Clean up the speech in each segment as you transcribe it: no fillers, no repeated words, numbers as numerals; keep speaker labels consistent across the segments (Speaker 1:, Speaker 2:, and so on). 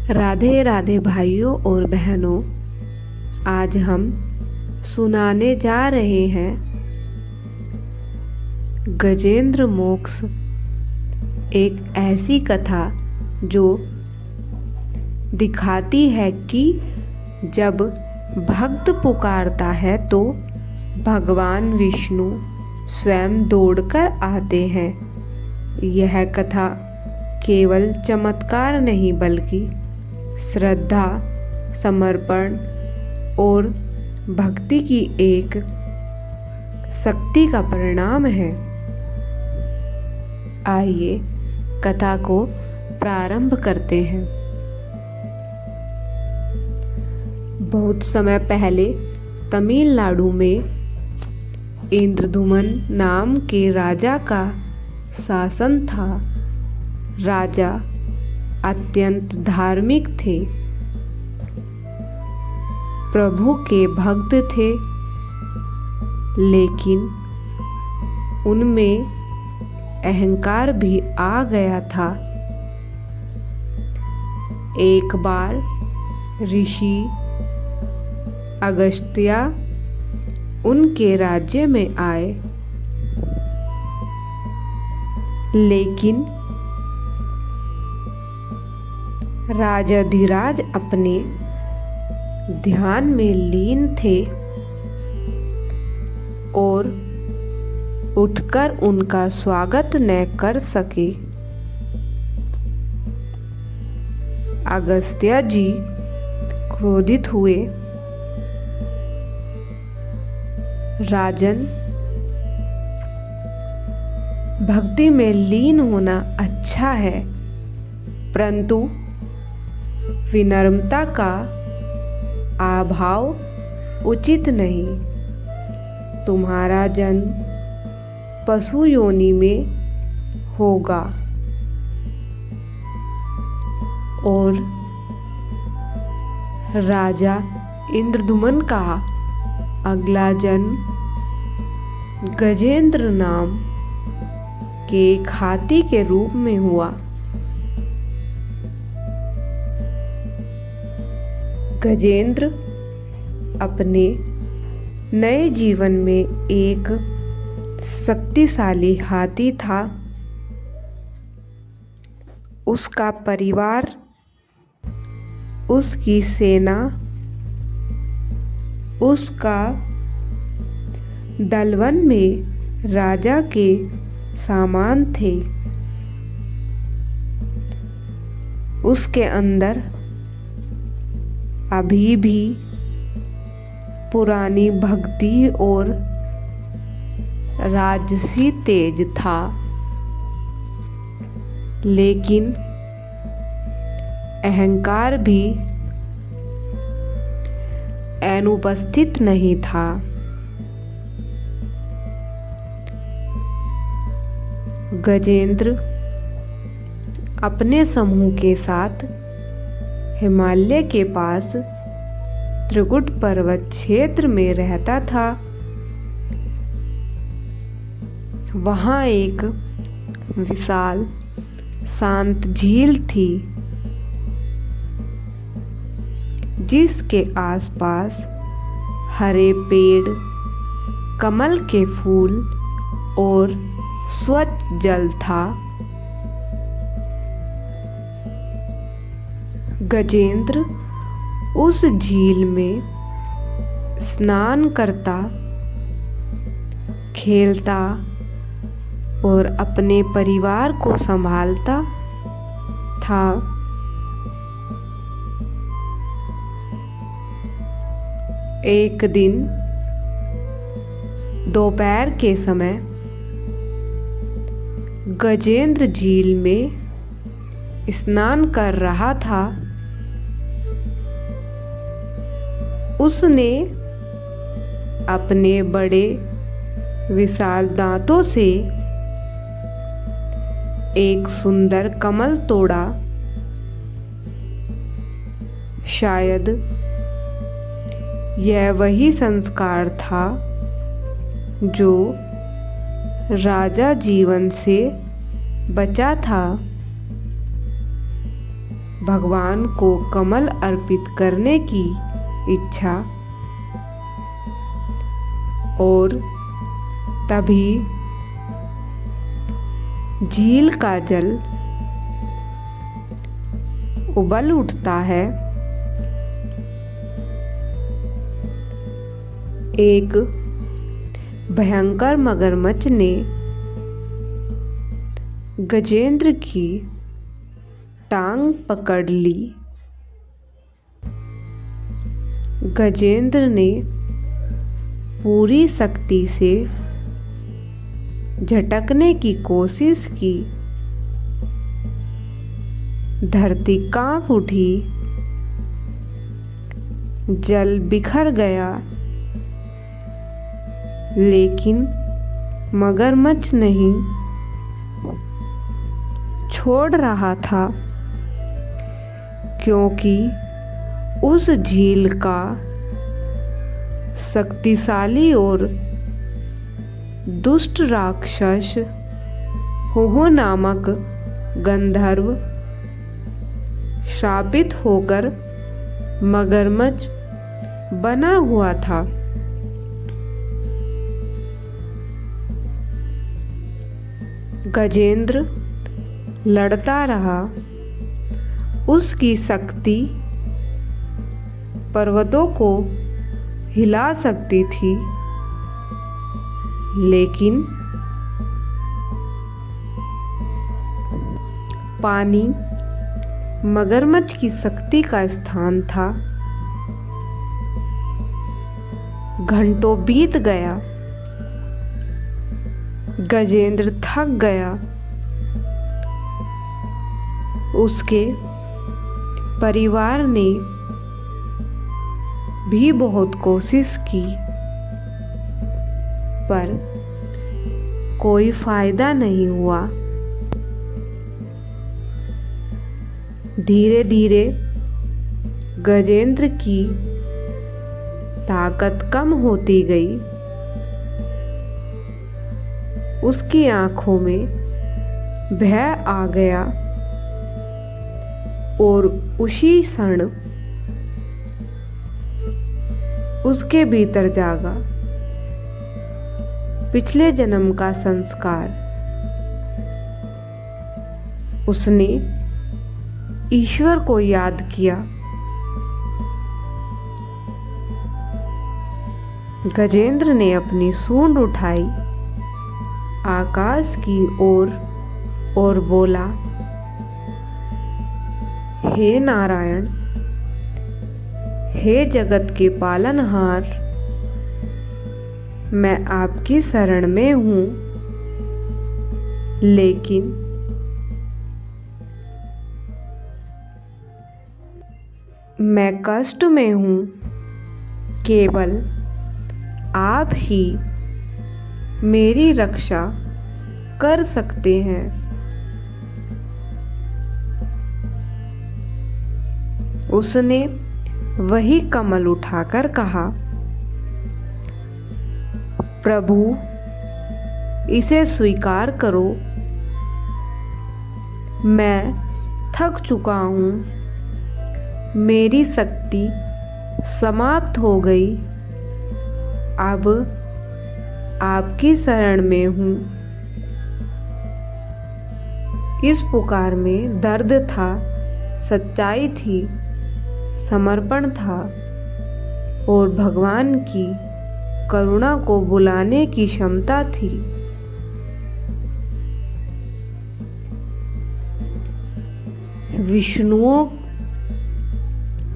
Speaker 1: राधे राधे भाइयों और बहनों, आज हम सुनाने जा रहे हैं गजेंद्र मोक्ष। एक ऐसी कथा जो दिखाती है कि जब भक्त पुकारता है तो भगवान विष्णु स्वयं दौड़कर आते हैं। यह कथा केवल चमत्कार नहीं बल्कि श्रद्धा, समर्पण और भक्ति की एक शक्ति का परिणाम है। आइए कथा को प्रारंभ करते हैं। बहुत समय पहले तमिलनाडु में इंद्रदुमन नाम के राजा का शासन था। राजा अत्यंत धार्मिक थे, प्रभु के भक्त थे, लेकिन उनमें अहंकार भी आ गया था। एक बार ऋषि अगस्त्य उनके राज्य में आए, लेकिन राजाधिराज अपने ध्यान में लीन थे और उठकर उनका स्वागत न कर सके। अगस्त्य जी क्रोधित हुए। राजन, भक्ति में लीन होना अच्छा है, परंतु विनम्रता का अभाव उचित नहीं। तुम्हारा जन्म पशु योनि में होगा और राजा इंद्रदुमन का अगला जन्म गजेंद्र नाम के एक हाथी के रूप में हुआ। गजेंद्र अपने नए जीवन में एक शक्तिशाली हाथी था। उसका परिवार, उसकी सेना, उसका दलवन में राजा के सामान थे। उसके अंदर अभी भी पुरानी भक्ति और राजसी तेज था, लेकिन अहंकार भी अनुपस्थित नहीं था। गजेंद्र अपने समूह के साथ हिमालय के पास त्रिकुट पर्वत क्षेत्र में रहता था। वहाँ एक विशाल शांत झील थी, जिसके आसपास हरे पेड़, कमल के फूल और स्वच्छ जल था। गजेंद्र उस झील में स्नान करता, खेलता और अपने परिवार को संभालता था। एक दिन दोपहर के समय गजेंद्र झील में स्नान कर रहा था। उसने अपने बड़े विशाल दांतों से एक सुंदर कमल तोड़ा। शायद यह वही संस्कार था जो राजा जीवन से बचा था। भगवान को कमल अर्पित करने की इच्छा, और तभी झील का जल उबल उठता है। एक भयंकर मगरमच्छ ने गजेंद्र की टांग पकड़ ली। गजेंद्र ने पूरी शक्ति से झटकने की कोशिश की। धरती कांप उठी, जल बिखर गया, लेकिन मगरमच्छ नहीं छोड़ रहा था, क्योंकि उस झील का शक्तिशाली और दुष्ट राक्षस होहो नामक गंधर्व शापित होकर मगरमच्छ बना हुआ था। गजेंद्र लड़ता रहा। उसकी शक्ति पर्वतों को हिला सकती थी, लेकिन पानी मगरमच्छ की शक्ति का स्थान था। घंटों बीत गया। गजेंद्र थक गया। उसके परिवार ने भी बहुत कोशिश की, पर कोई फायदा नहीं हुआ। धीरे धीरे गजेंद्र की ताकत कम होती गई। उसकी आंखों में भय आ गया और उसी क्षण उसके भीतर जागा पिछले जन्म का संस्कार। उसने ईश्वर को याद किया। गजेंद्र ने अपनी सूंड उठाई, आकाश की ओर और बोला, हे नारायण, हे जगत के पालनहार, मैं आपकी शरण में हूँ, लेकिन मैं कष्ट में हूँ। केवल आप ही मेरी रक्षा कर सकते हैं। उसने वही कमल उठाकर कहा, प्रभु, इसे स्वीकार करो। मैं थक चुका हूँ। मेरी शक्ति समाप्त हो गई। अब आपकी शरण में हूँ। इस पुकार में दर्द था, सच्चाई थी, समर्पण था और भगवान की करुणा को बुलाने की क्षमता थी।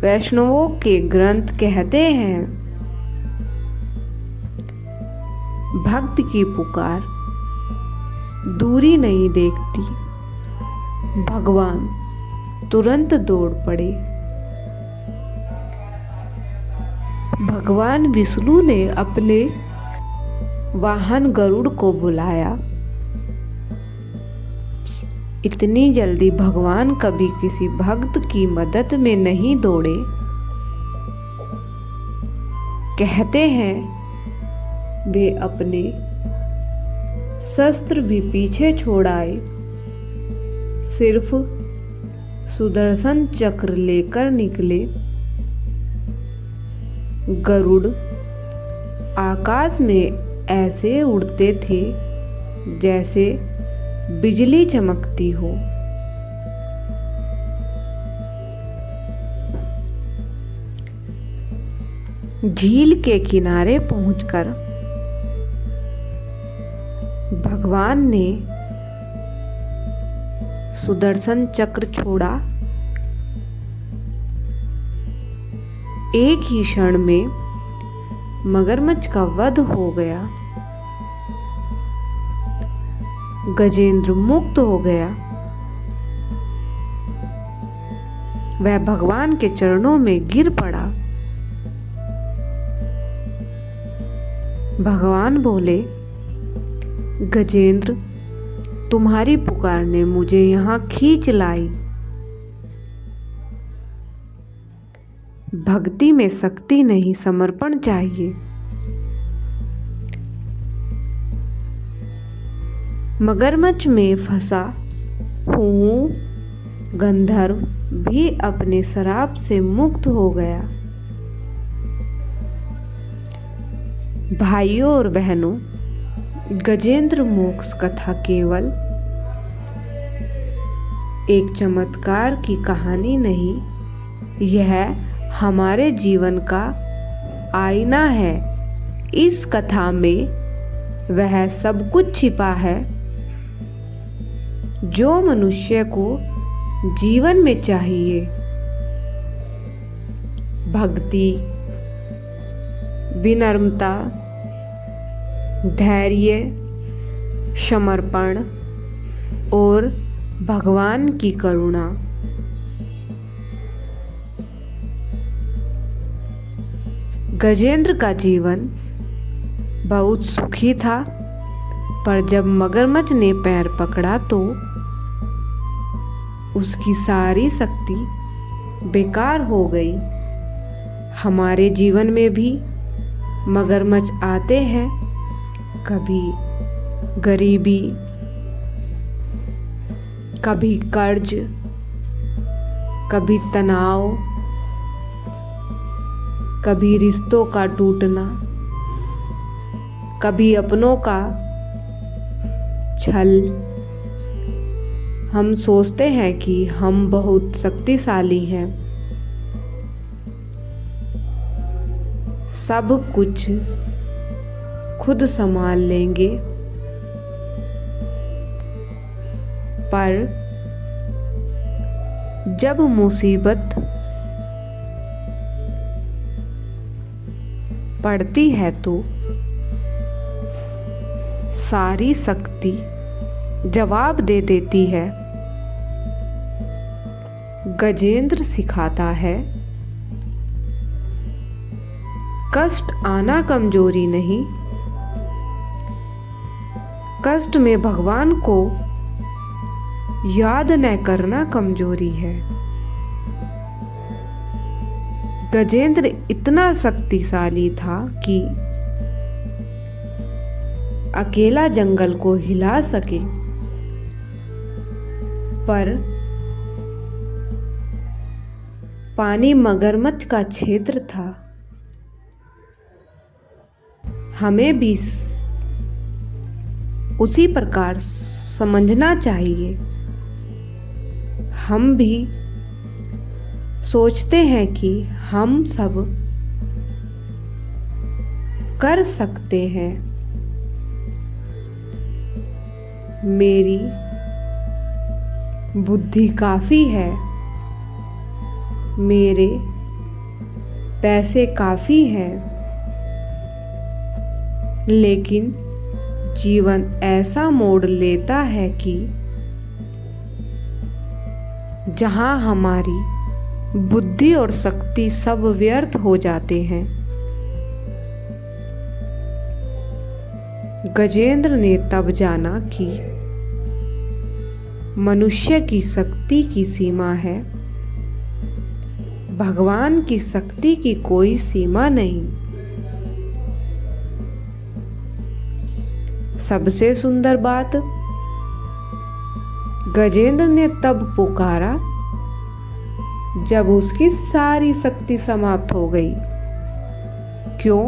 Speaker 1: वैष्णवों के ग्रंथ कहते हैं, भक्त की पुकार दूरी नहीं देखती। भगवान तुरंत दौड़ पड़े। भगवान विष्णु ने अपने वाहन गरुड़ को बुलाया। इतनी जल्दी भगवान कभी किसी भक्त की मदद में नहीं दौड़े। कहते हैं वे अपने शस्त्र भी पीछे छोड़ आए, सिर्फ सुदर्शन चक्र लेकर निकले। गरुड़ आकाश में ऐसे उड़ते थे जैसे बिजली चमकती हो। झील के किनारे पहुंचकर भगवान ने सुदर्शन चक्र छोड़ा। एक ही क्षण में मगरमच्छ का वध हो गया। गजेंद्र मुक्त हो गया। वह भगवान के चरणों में गिर पड़ा। भगवान बोले, गजेंद्र, तुम्हारी पुकार ने मुझे यहां खींच लाई। भक्ति में शक्ति नहीं, समर्पण चाहिए। मगरमच्छ में फंसा हूँ गंधर्व भी अपने श्राप से मुक्त हो गया। भाइयों और बहनों, गजेंद्र मोक्ष कथा केवल एक चमत्कार की कहानी नहीं, यह हमारे जीवन का आईना है। इस कथा में वह सब कुछ छिपा है जो मनुष्य को जीवन में चाहिए। भक्ति, विनम्रता, धैर्य, समर्पण और भगवान की करुणा। गजेंद्र का जीवन बहुत सुखी था, पर जब मगरमच्छ ने पैर पकड़ा तो उसकी सारी शक्ति बेकार हो गई। हमारे जीवन में भी मगरमच्छ आते हैं, कभी गरीबी, कभी कर्ज, कभी तनाव, कभी रिश्तों का टूटना, कभी अपनों का छल। हम सोचते हैं कि हम बहुत शक्तिशाली हैं, सब कुछ खुद संभाल लेंगे, पर जब मुसीबत पड़ती है तो सारी शक्ति जवाब दे देती है। गजेंद्र सिखाता है, कष्ट आना कमजोरी नहीं, कष्ट में भगवान को याद न करना कमजोरी है। गजेंद्र इतना शक्तिशाली था कि अकेला जंगल को हिला सके, पर पानी मगरमच्छ का क्षेत्र था। हमें भी उसी प्रकार समझना चाहिए। हम भी सोचते हैं कि हम सब कर सकते हैं, मेरी बुद्धि काफी है, मेरे पैसे काफी हैं। लेकिन जीवन ऐसा मोड़ लेता है कि जहां हमारी बुद्धि और शक्ति सब व्यर्थ हो जाते हैं। गजेंद्र ने तब जाना कि मनुष्य की शक्ति की सीमा है, भगवान की शक्ति की कोई सीमा नहीं। सबसे सुंदर बात, गजेंद्र ने तब पुकारा, जब उसकी सारी शक्ति समाप्त हो गई। क्यों?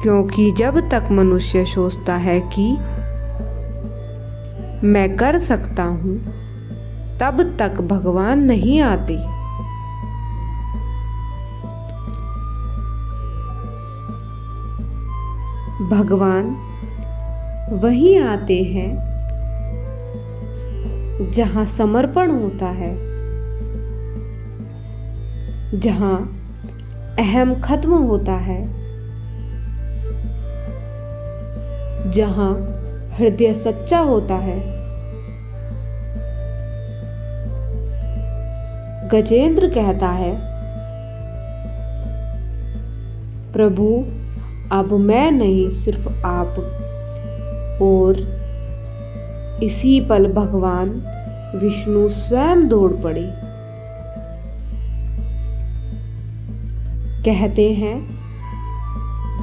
Speaker 1: क्योंकि जब तक मनुष्य सोचता है कि मैं कर सकता हूं, तब तक भगवान नहीं आते। भगवान वहीं आते हैं जहां समर्पण होता है, जहां अहम खत्म होता है, जहां हृदय सच्चा होता है। गजेंद्र कहता है, प्रभु अब मैं नहीं, सिर्फ आप। और इसी पल भगवान विष्णु स्वयं दौड़ पड़े। कहते हैं,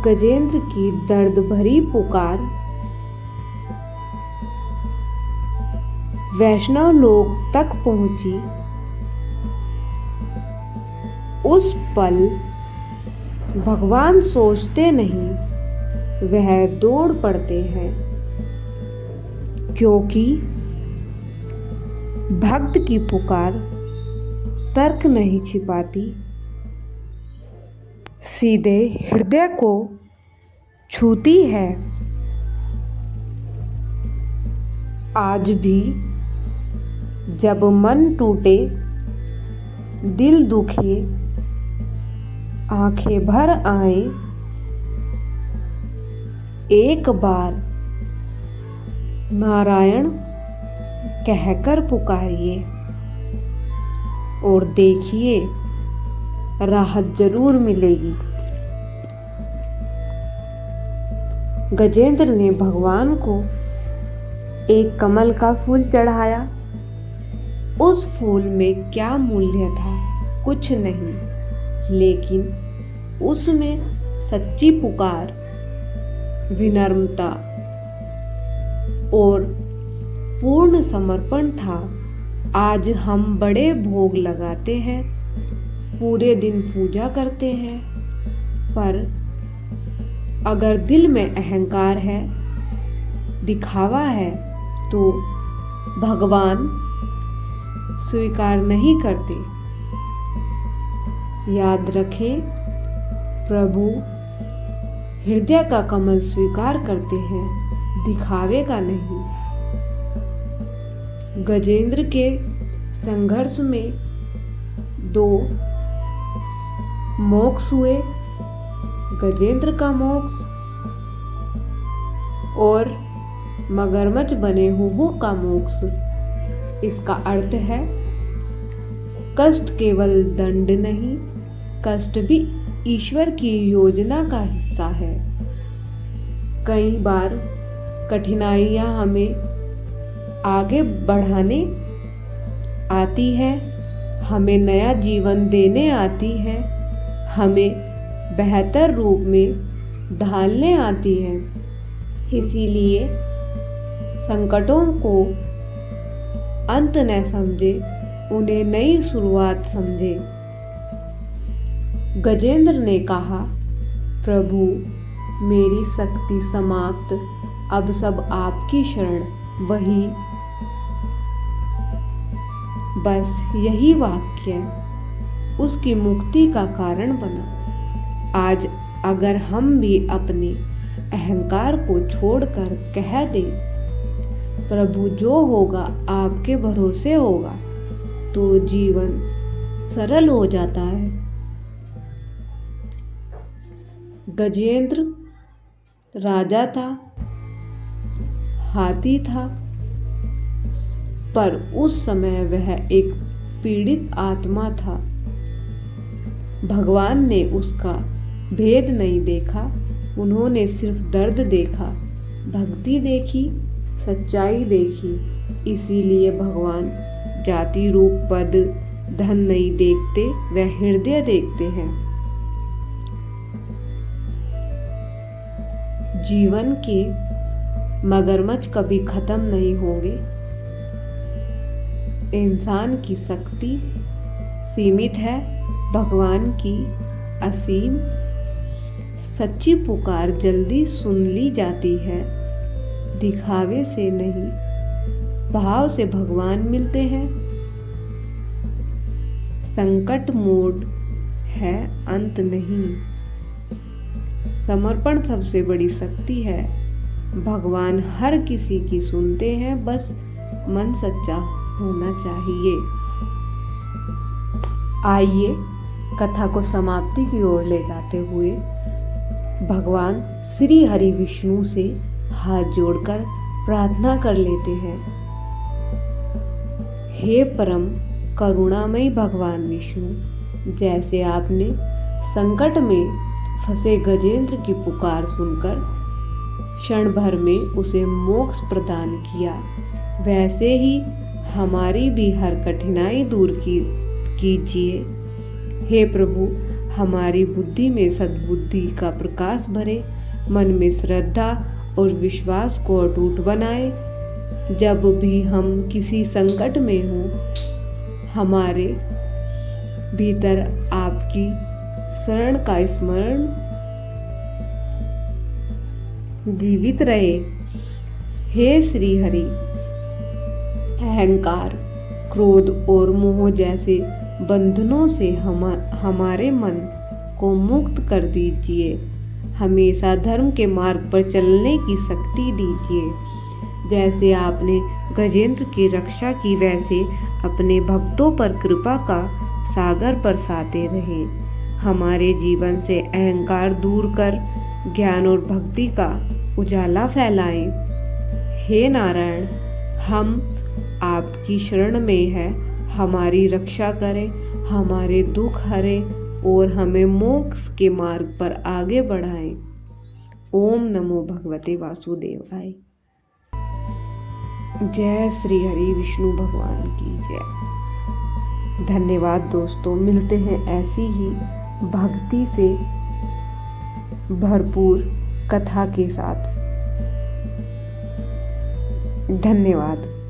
Speaker 1: गजेंद्र की दर्द भरी पुकार वैष्णव लोक तक पहुंची। उस पल भगवान सोचते नहीं, वह दौड़ पड़ते हैं, क्योंकि भक्त की पुकार तर्क नहीं छिपाती, सीधे हृदय को छूती है। आज भी जब मन टूटे, दिल दुखे, आंखें भर आए, एक बार नारायण कहकर पुकारिए और देखिए राहत जरूर मिलेगी। गजेंद्र ने भगवान को एक कमल का फूल चढ़ाया। उस फूल में क्या मूल्य था? कुछ नहीं, लेकिन उसमें सच्ची पुकार, विनम्रता और पूर्ण समर्पण था। आज हम बड़े भोग लगाते हैं, पूरे दिन पूजा करते हैं, पर अगर दिल में अहंकार है, दिखावा है, तो भगवान स्वीकार नहीं करते। याद रखें, प्रभु हृदय का कमल स्वीकार करते हैं, दिखावे का नहीं। गजेंद्र के संघर्ष में 2 मोक्ष हुए, गजेंद्र का मोक्ष और मगरमच्छ बने हुओं का मोक्ष। इसका अर्थ है, कष्ट केवल दंड नहीं, कष्ट भी ईश्वर की योजना का हिस्सा है। कई बार कठिनाइयां हमें आगे बढ़ाने आती है, हमें नया जीवन देने आती है, हमें बेहतर रूप में ढालने आती है। इसीलिए संकटों को अंत न समझे, उन्हें नई शुरुआत समझे। गजेंद्र ने कहा, प्रभु मेरी शक्ति समाप्त, अब सब आपकी शरण। वही बस यही वाक्य उसकी मुक्ति का कारण बना। आज अगर हम भी अपने अहंकार को छोड़कर कह दें, प्रभु जो होगा आपके भरोसे होगा, तो जीवन सरल हो जाता है। गजेंद्र राजा था, हाथी था, पर उस समय वह एक पीड़ित आत्मा था। भगवान ने उसका भेद नहीं देखा, उन्होंने सिर्फ दर्द देखा, भक्ति देखी, सच्चाई देखी। इसीलिए भगवान जाति, रूप, पद, धन नहीं देखते, वह हृदय देखते हैं। जीवन के मगरमच्छ कभी खत्म नहीं होंगे। इंसान की शक्ति सीमित है, भगवान की असीम सच्ची पुकार जल्दी सुन ली जाती है। दिखावे से नहीं, भाव से भगवान मिलते हैं। संकट मोड है, अंत नहीं। समर्पण सबसे बड़ी शक्ति है। भगवान हर किसी की सुनते हैं, बस मन सच्चा होना चाहिए। आइए कथा को समाप्ति की ओर ले जाते हुए भगवान श्री हरि विष्णु से हाथ जोड़कर प्रार्थना कर लेते हैं। हे परम करुणामयी भगवान विष्णु, जैसे आपने संकट में फंसे गजेंद्र की पुकार सुनकर क्षण भर में उसे मोक्ष प्रदान किया, वैसे ही हमारी भी हर कठिनाई दूर कीजिए। हे प्रभु, हमारी बुद्धि में सद्बुद्धि का प्रकाश भरे, मन में श्रद्धा और विश्वास को अटूट बनाए। जब भी हम किसी संकट में हों, हमारे भीतर आपकी शरण का स्मरण जीवित रहे। हे श्री हरि, अहंकार, क्रोध और मोह जैसे बंधनों से हमारे मन को मुक्त कर दीजिए। हमेशा धर्म के मार्ग पर चलने की शक्ति दीजिए। जैसे आपने गजेंद्र की रक्षा की, वैसे अपने भक्तों पर कृपा का सागर बरसाते रहें। हमारे जीवन से अहंकार दूर कर ज्ञान और भक्ति का उजाला फैलाएं। हे नारायण, हम आपकी शरण में है। हमारी रक्षा करें, हमारे दुख हरें और हमें मोक्ष के मार्ग पर आगे बढ़ाएं। ओम नमो भगवते वासुदेवाय। जय श्री हरि विष्णु भगवान की जय। धन्यवाद दोस्तों, मिलते हैं ऐसी ही भक्ति से भरपूर कथा के साथ। धन्यवाद।